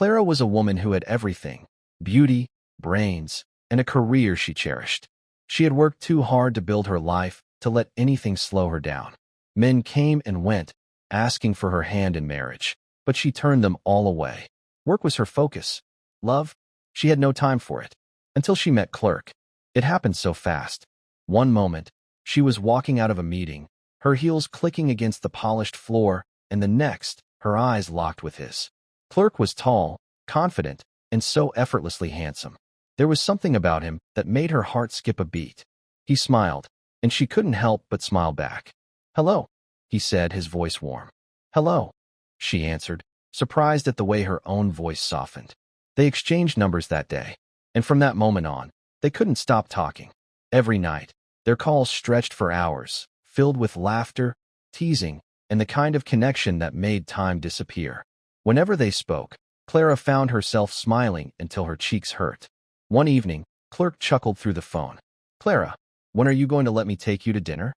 Clara was a woman who had everything: beauty, brains, and a career she cherished. She had worked too hard to build her life to let anything slow her down. Men came and went, asking for her hand in marriage, but she turned them all away. Work was her focus. Love? She had no time for it. Until she met Clerk. It happened so fast. One moment, she was walking out of a meeting, her heels clicking against the polished floor, and the next, her eyes locked with his. Clerk was tall, confident, and so effortlessly handsome. There was something about him that made her heart skip a beat. He smiled, and she couldn't help but smile back. "Hello," he said, his voice warm. "Hello," she answered, surprised at the way her own voice softened. They exchanged numbers that day, and from that moment on, they couldn't stop talking. Every night, their calls stretched for hours, filled with laughter, teasing, and the kind of connection that made time disappear. Whenever they spoke, Clara found herself smiling until her cheeks hurt. One evening, Clerk chuckled through the phone. "Clara, when are you going to let me take you to dinner?"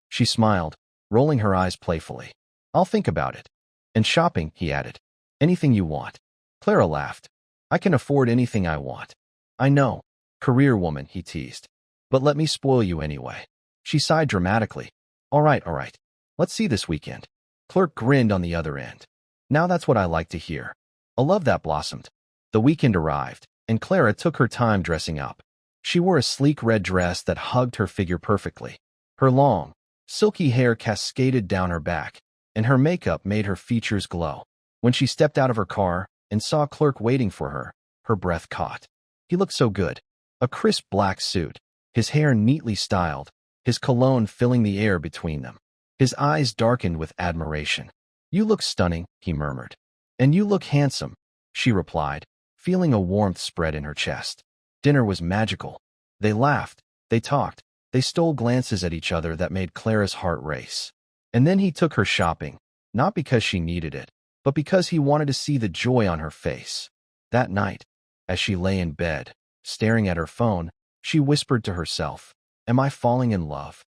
She smiled, rolling her eyes playfully. "I'll think about it." "And shopping," he added. "Anything you want." Clara laughed. "I can afford anything I want." "I know. Career woman," he teased. "But let me spoil you anyway." She sighed dramatically. All right. Let's see this weekend." Clerk grinned on the other end. "Now that's what I like to hear." A love that blossomed. The weekend arrived, and Clara took her time dressing up. She wore a sleek red dress that hugged her figure perfectly. Her long, silky hair cascaded down her back, and her makeup made her features glow. When she stepped out of her car and saw Clerk waiting for her, her breath caught. He looked so good. A crisp black suit, his hair neatly styled, his cologne filling the air between them. His eyes darkened with admiration. "You look stunning," he murmured. "And you look handsome," she replied, feeling a warmth spread in her chest. Dinner was magical. They laughed, they talked, they stole glances at each other that made Clara's heart race. And then he took her shopping, not because she needed it, but because he wanted to see the joy on her face. That night, as she lay in bed, staring at her phone, she whispered to herself, "Am I falling in love?"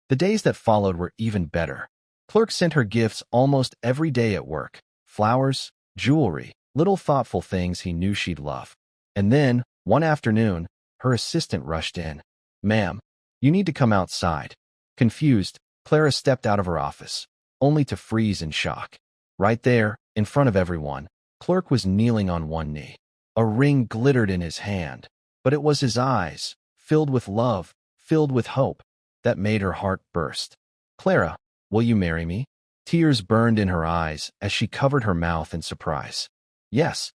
The days that followed were even better. Clerk sent her gifts almost every day at work: flowers, jewelry, little thoughtful things he knew she'd love. And then, one afternoon, her assistant rushed in. "Ma'am, you need to come outside." Confused, Clara stepped out of her office, only to freeze in shock. Right there, in front of everyone, Clerk was kneeling on one knee. A ring glittered in his hand, but it was his eyes, filled with love, filled with hope, that made her heart burst. "Clara, will you marry me?" Tears burned in her eyes as she covered her mouth in surprise. Yes,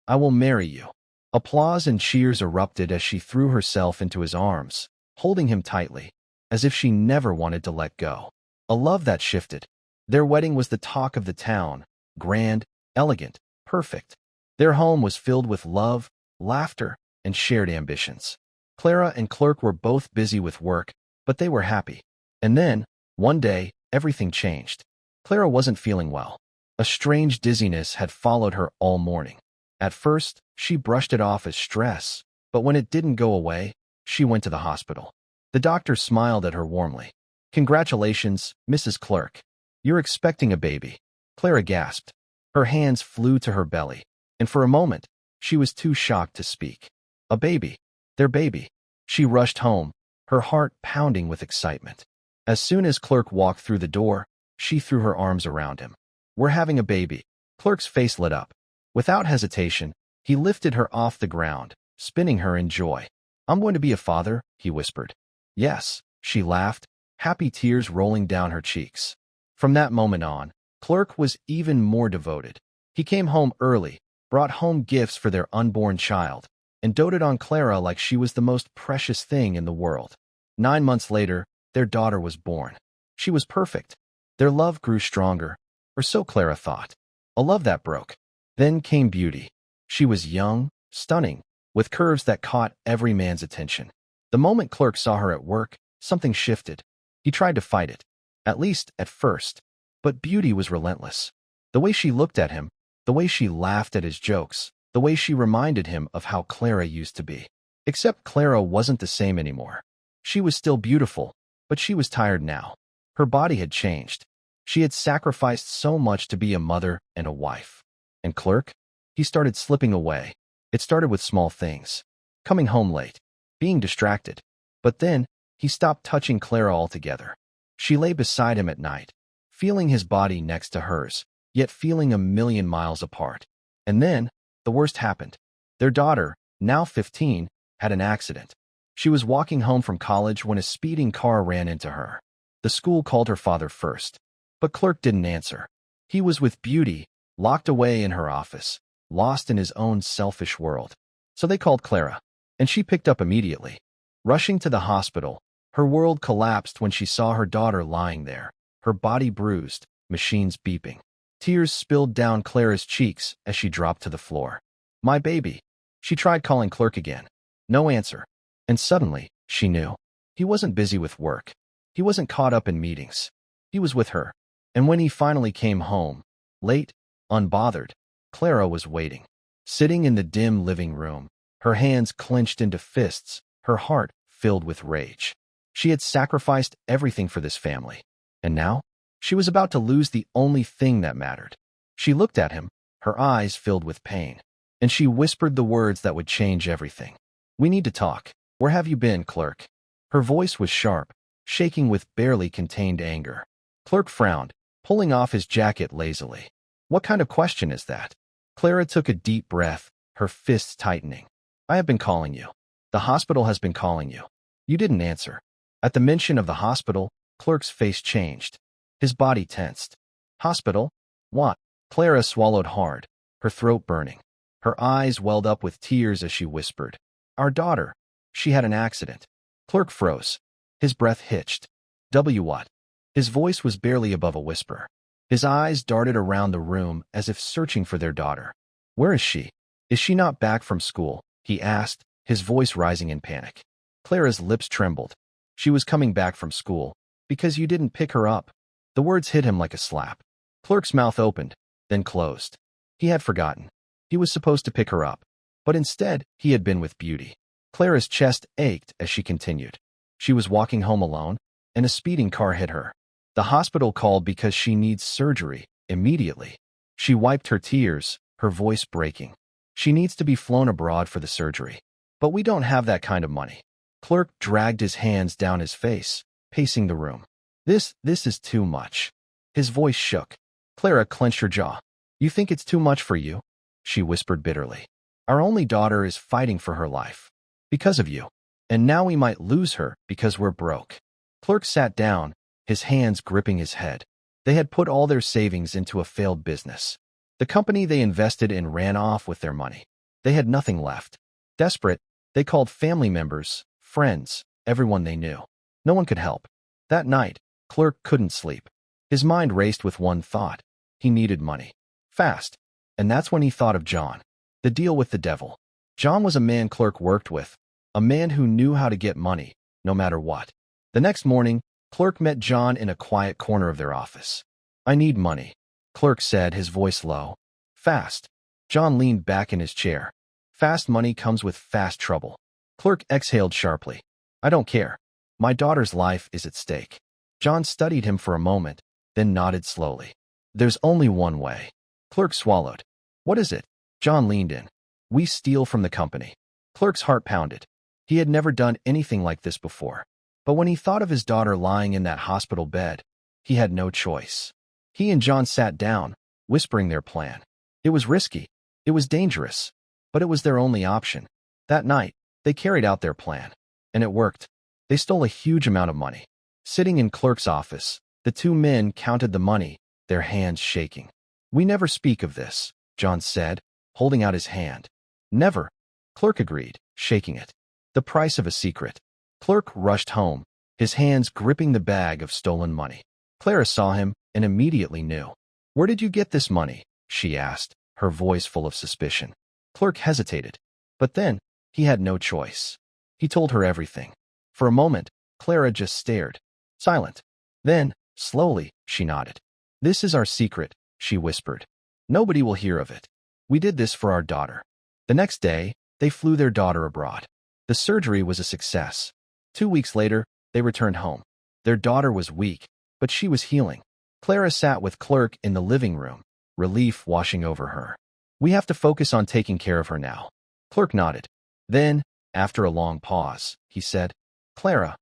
I will marry you." Applause and cheers erupted as she threw herself into his arms, holding him tightly, as if she never wanted to let go. A love that shifted. Their wedding was the talk of the town, grand, elegant, perfect. Their home was filled with love, laughter, and shared ambitions. Clara and Clerk were both busy with work, but they were happy. And then, one day, everything changed. Clara wasn't feeling well. A strange dizziness had followed her all morning. At first, she brushed it off as stress, but when it didn't go away, she went to the hospital. The doctor smiled at her warmly. "Congratulations, Mrs. Clerk. You're expecting a baby." Clara gasped. Her hands flew to her belly, and for a moment, she was too shocked to speak. A baby. Their baby. She rushed home, her heart pounding with excitement. As soon as Clerk walked through the door, she threw her arms around him. "We're having a baby." Clerk's face lit up. Without hesitation, he lifted her off the ground, spinning her in joy. "I'm going to be a father," he whispered. "Yes," she laughed, happy tears rolling down her cheeks. From that moment on, Clerk was even more devoted. He came home early, brought home gifts for their unborn child, and doted on Clara like she was the most precious thing in the world. 9 months later, their daughter was born. She was perfect. Their love grew stronger, or so Clara thought. A love that broke. Then came Beauty. She was young, stunning, with curves that caught every man's attention. The moment Clerk saw her at work, something shifted. He tried to fight it, at least at first. But Beauty was relentless. The way she looked at him, the way she laughed at his jokes, the way she reminded him of how Clara used to be. Except Clara wasn't the same anymore. She was still beautiful, but she was tired now. Her body had changed. She had sacrificed so much to be a mother and a wife. And Clerk? He started slipping away. It started with small things. Coming home late. Being distracted. But then, he stopped touching Clara altogether. She lay beside him at night, feeling his body next to hers, yet feeling a million miles apart. And then, the worst happened. Their daughter, now 15, had an accident. She was walking home from college when a speeding car ran into her. The school called her father first, but Clerk didn't answer. He was with Beauty, locked away in her office, lost in his own selfish world. So they called Clara, and she picked up immediately. Rushing to the hospital, her world collapsed when she saw her daughter lying there, her body bruised, machines beeping. Tears spilled down Clara's cheeks as she dropped to the floor. My baby. She tried calling Clerk again. No answer. And suddenly, she knew. He wasn't busy with work. He wasn't caught up in meetings. He was with her. And when he finally came home, late, unbothered, Clara was waiting. Sitting in the dim living room, her hands clenched into fists, her heart filled with rage. She had sacrificed everything for this family. And now, she was about to lose the only thing that mattered. She looked at him, her eyes filled with pain. And she whispered the words that would change everything. We need to talk. Where have you been, Clerk? Her voice was sharp, shaking with barely contained anger. Clerk frowned, pulling off his jacket lazily. What kind of question is that? Clara took a deep breath, her fists tightening. I have been calling you. The hospital has been calling you. You didn't answer. At the mention of the hospital, Clerk's face changed. His body tensed. Hospital? What? Clara swallowed hard, her throat burning. Her eyes welled up with tears as she whispered. Our daughter. She had an accident. Clerk froze. His breath hitched. What? His voice was barely above a whisper. His eyes darted around the room as if searching for their daughter. Where is she? Is she not back from school? He asked, his voice rising in panic. Clara's lips trembled. She was coming back from school. Because you didn't pick her up. The words hit him like a slap. Clerk's mouth opened, then closed. He had forgotten. He was supposed to pick her up. But instead, he had been with Beauty. Clara's chest ached as she continued. She was walking home alone, and a speeding car hit her. The hospital called because she needs surgery, immediately. She wiped her tears, her voice breaking. She needs to be flown abroad for the surgery. But we don't have that kind of money. Clerk dragged his hands down his face, pacing the room. This is too much. His voice shook. Clara clenched her jaw. You think it's too much for you? She whispered bitterly. Our only daughter is fighting for her life. Because of you. And now we might lose her because we're broke. Clerk sat down, his hands gripping his head. They had put all their savings into a failed business. The company they invested in ran off with their money. They had nothing left. Desperate, they called family members, friends, everyone they knew. No one could help. That night, Clerk couldn't sleep. His mind raced with one thought. He needed money. Fast. And that's when he thought of John. The deal with the devil. John was a man Clerk worked with, a man who knew how to get money, no matter what. The next morning, Clerk met John in a quiet corner of their office. I need money, Clerk said, his voice low. Fast. John leaned back in his chair. Fast money comes with fast trouble. Clerk exhaled sharply. I don't care. My daughter's life is at stake. John studied him for a moment, then nodded slowly. There's only one way. Clerk swallowed. What is it? John leaned in. We steal from the company. Clerk's heart pounded. He had never done anything like this before. But when he thought of his daughter lying in that hospital bed, he had no choice. He and John sat down, whispering their plan. It was risky. It was dangerous. But it was their only option. That night, they carried out their plan. And it worked. They stole a huge amount of money. Sitting in Clerk's office, the two men counted the money, their hands shaking. We never speak of this, John said, holding out his hand. Never, Clerk agreed, shaking it. The price of a secret. Clerk rushed home, his hands gripping the bag of stolen money. Clara saw him and immediately knew. Where did you get this money? She asked, her voice full of suspicion. Clerk hesitated. But then, he had no choice. He told her everything. For a moment, Clara just stared, silent. Then, slowly, she nodded. This is our secret, she whispered. Nobody will hear of it. We did this for our daughter. The next day, they flew their daughter abroad. The surgery was a success. 2 weeks later, they returned home. Their daughter was weak, but she was healing. Clara sat with Clerk in the living room, relief washing over her. We have to focus on taking care of her now. Clerk nodded. Then, after a long pause, he said, Clara,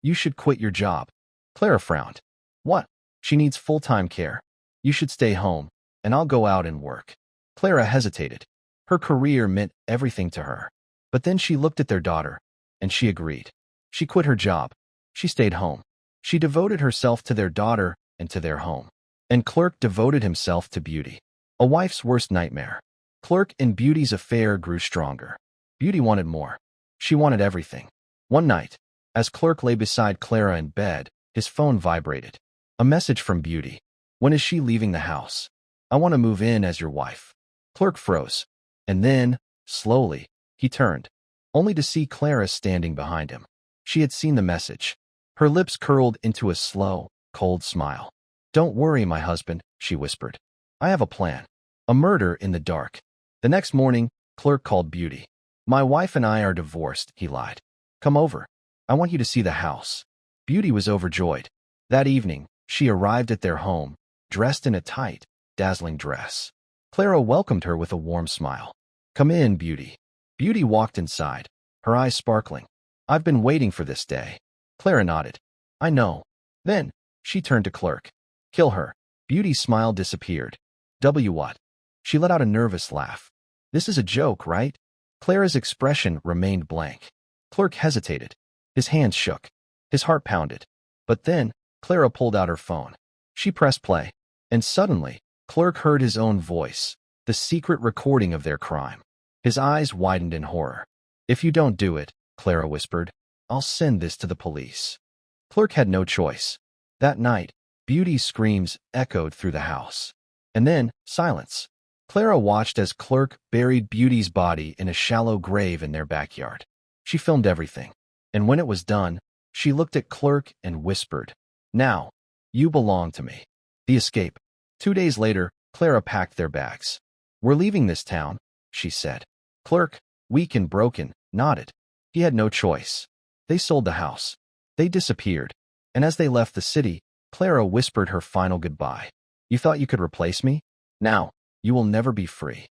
you should quit your job. Clara frowned. What? She needs full-time care. You should stay home, and I'll go out and work. Clara hesitated. Her career meant everything to her. But then she looked at their daughter, and she agreed. She quit her job. She stayed home. She devoted herself to their daughter and to their home. And Clerk devoted himself to Beauty. A wife's worst nightmare. Clerk and Beauty's affair grew stronger. Beauty wanted more. She wanted everything. One night, as Clerk lay beside Clara in bed, his phone vibrated. A message from Beauty. When is she leaving the house? I want to move in as your wife. Clerk froze. And then, slowly, he turned, only to see Clara standing behind him. She had seen the message. Her lips curled into a slow, cold smile. Don't worry, my husband, she whispered. I have a plan. A murder in the dark. The next morning, Clerk called Beauty. My wife and I are divorced, he lied. Come over. I want you to see the house. Beauty was overjoyed. That evening, she arrived at their home, dressed in a tight, dazzling dress. Clara welcomed her with a warm smile. Come in, Beauty. Beauty walked inside, her eyes sparkling. I've been waiting for this day. Clara nodded. I know. Then, she turned to Clerk. Kill her. Beauty's smile disappeared. What? She let out a nervous laugh. This is a joke, right? Clara's expression remained blank. Clerk hesitated. His hands shook. His heart pounded. But then, Clara pulled out her phone. She pressed play. And suddenly, Clerk heard his own voice, the secret recording of their crime. His eyes widened in horror. If you don't do it, Clara whispered, I'll send this to the police. Clerk had no choice. That night, Beauty's screams echoed through the house. And then, silence. Clara watched as Clerk buried Beauty's body in a shallow grave in their backyard. She filmed everything. And when it was done, she looked at Clerk and whispered, Now, you belong to me. The escape. 2 days later, Clara packed their bags. We're leaving this town, she said. Clerk, weak and broken, nodded. He had no choice. They sold the house. They disappeared. And as they left the city, Clara whispered her final goodbye. You thought you could replace me? Now, you will never be free.